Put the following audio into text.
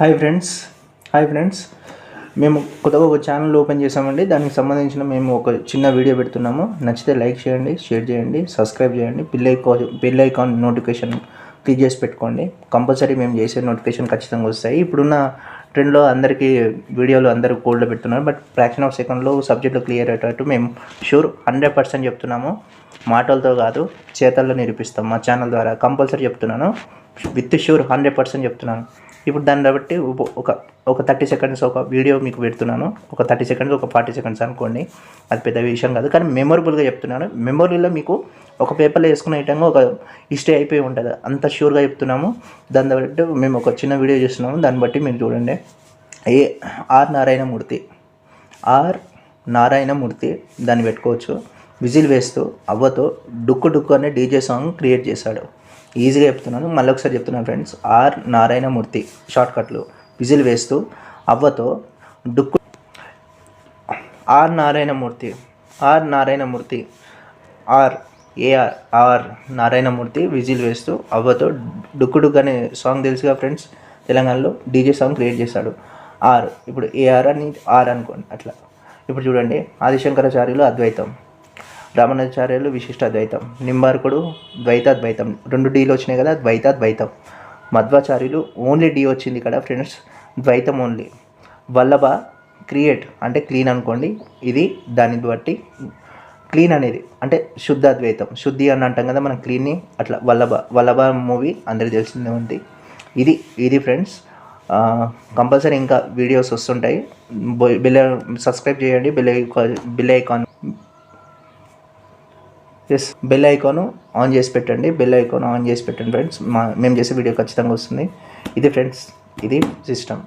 Hi friends మేము కొత్తగా ఒక ఛానల్ ఓపెన్ చేసామండి. దానికి సంబంధించిన మేము ఒక చిన్న వీడియో పెడుతున్నాము. నచ్చితే లైక్ చేయండి, షేర్ చేయండి, సబ్స్క్రైబ్ చేయండి. బెల్ ఐకాన్ నోటిఫికేషన్ క్లిక్ చేసి పెట్టుకోండి. కంపల్సరీ మేము చేసే నోటిఫికేషన్ ఖచ్చితంగా వస్తాయి. ఇప్పుడున్న ట్రెండ్లో అందరికీ వీడియోలు అందరూ కోల్డ్లో పెడుతున్నారు. బట్ ఫ్రాక్షన్ ఆఫ్ సెకండ్లో సబ్జెక్టులు క్లియర్ అయ్యేటట్టు మేము షూర్ 100% చెప్తున్నాము. మాటలతో కాదు, చేతల్లో నిరూపిస్తాం మా ఛానల్ ద్వారా. కంపల్సరీ చెప్తున్నాను, విత్ షూర్ 100% చెప్తున్నాను. ఇప్పుడు దాన్ని బట్టి ఒక 30 సెకండ్స్ ఒక వీడియో మీకు పెడుతున్నాను. ఒక 30 సెకండ్స్, ఒక 40 సెకండ్స్ అనుకోండి. అది పెద్ద విషయం కాదు, కానీ మెమొరబుల్గా చెప్తున్నాను. మెమొరీలో మీకు ఒక పేపర్లో వేసుకునే ఐటంగా ఒక హిస్టరీ అయిపోయి ఉంటుంది. అంత షూర్గా చెప్తున్నాము. దాన్ని బట్టి మేము ఒక చిన్న వీడియో చేస్తున్నాము. దాన్ని బట్టి మీరు చూడండి. ఆర్ నారాయణమూర్తి దాన్ని పెట్టుకోవచ్చు. విజిల్ వేస్తూ అవ్వతో డుక్కు అనే డీజే సాంగ్ క్రియేట్ చేశాడు. ఈజీగా చెప్తున్నాను, మళ్ళీ ఒకసారి చెప్తున్నాను ఫ్రెండ్స్. ఆర్ నారాయణమూర్తి షార్ట్కట్లు. విజిల్ వేస్తూ అవ్వతో డుక్కు. ఆర్ నారాయణమూర్తి విజిల్ వేస్తూ అవ్వతో డుక్కు అనే సాంగ్ తెలుసుగా ఫ్రెండ్స్. తెలంగాణలో డీజే సాంగ్ క్రియేట్ చేశాడు. ఇప్పుడు ఏఆర్ అని అనుకోండి అట్లా. ఇప్పుడు చూడండి, ఆదిశంకరాచార్యులు అద్వైతం, రామానుజాచార్యులు విశిష్ట అద్వైతం, నింబార్కుడు ద్వైతాద్వైతం. 2 డీలు వచ్చినాయి కదా, ద్వైతాద్వైతం. మధ్వాచార్యులు ఓన్లీ డీ వచ్చింది ఇక్కడ ఫ్రెండ్స్, ద్వైతం ఓన్లీ. వల్లభ క్రియేట్ అంటే క్లీన్ అనుకోండి. ఇది దాన్ని బట్టి క్లీన్ అనేది అంటే శుద్ధ అద్వైతం. శుద్ధి అని అంటాం కదా మనం, క్లీన్ని అట్లా. వల్లభ మూవీ అందరికీ తెలిసిందే ఉంది. ఇది ఫ్రెండ్స్. కంపల్సరీ ఇంకా వీడియోస్ వస్తుంటాయి. సబ్స్క్రైబ్ చేయండి. Bell icon bell icon on చేసి పెట్టండి. ఫ్రెండ్స్. మేము చేసే వీడియో ఖచ్చితంగా వస్తుంది. ఇది ఫ్రెండ్స్, ఇది సిస్టమ్.